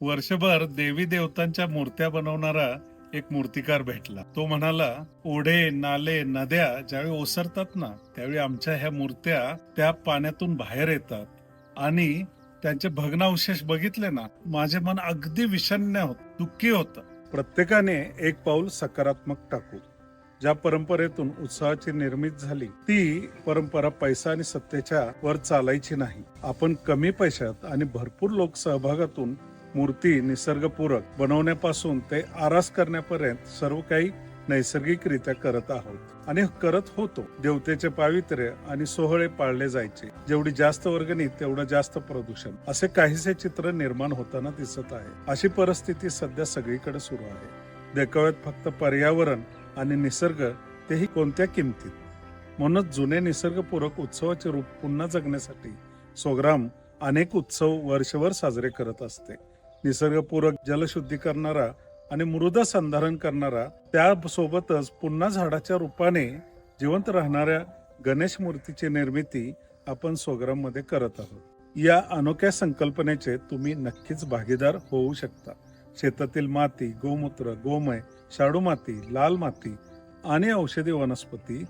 वर्षभर देवी देवतांच्या मूर्त्या बनवणारा एक मूर्तिकार भेटला. तो म्हणाला, ओढे, नाले, नद्या ज्यावेळी ओसरतात ना, त्यावेळी आमच्या ह्या मूर्त्या त्या पाण्यातून बाहेर येतात आणि त्यांचे भग्नावशेष बघितले ना, माझे मन अगदी विषण्ण होत, दुःखी होतं. प्रत्येकाने एक पाऊल सकारात्मक टाकू. ज्या परंपरेतून उत्सवाची निर्मिती झाली, ती परंपरा पैसा आणि सत्तेच्या वर चालायची नाही. आपण कमी पैशात आणि भरपूर लोक सहभागातून मूर्ती निसर्गपूरक बनवण्यापासून ते आरास करण्यापर्यंत सर्व काही नैसर्गिकरित्या करत आहोत आणि करत होतो. देवतेचे पावित्र्य आणि सोहळे पाळले जायचे. जेवढी जास्त वर्गणी तेवढं जास्त प्रदूषण, असे काहीसे चित्र निर्माण होताना दिसत आहे. अशी परिस्थिती सध्या सगळीकडे सुरू आहे. देखाव्यात फक्त पर्यावरण आणि निसर्ग, तेही कोणत्या किमतीत. म्हणून जुने निसर्गपूरक उत्सवाचे रूप पुन्हा जगण्यासाठी स्वग्राम अनेक उत्सव वर्षभर साजरे करत असते. निसर्गपूरक जलशुद्धी करणारा आणि मृदा संधारण करणारा, त्यासोबतच पुन्हा झाडाच्या रूपाने जिवंत राहणाऱ्या गणेश मूर्तीची निर्मिती आपण स्वग्राम मध्ये करत आहोत. या अनोख्या संकल्पनेचे तुम्ही नक्कीच भागीदार होऊ शकता. शेतातील माती, गोमूत्र, गोमय, शाडू माती, लाल माती आणि औषधी वनस्पती,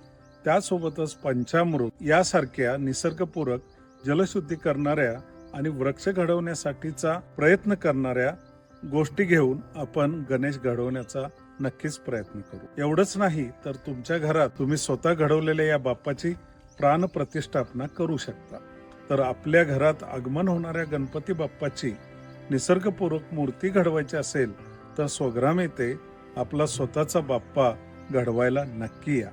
त्यासोबतच पंचामृत यासारख्या निसर्गपूरक, जलशुद्धी करणाऱ्या आणि वृक्ष घडवण्यासाठीचा प्रयत्न करणाऱ्या गोष्टी घेऊन आपण गणेश घडवण्याचा नक्कीच प्रयत्न करू. एवढंच नाही तर तुमच्या घरात तुम्ही स्वतः घडवलेल्या या बाप्पाची प्राण प्रतिष्ठापना करू शकता. तर आपल्या घरात आगमन होणाऱ्या गणपती बाप्पाची निसर्गपूरक मूर्ती घडवायची असेल तर स्वग्राम येथे आपला स्वतःचा बाप्पा घडवायला नक्की या.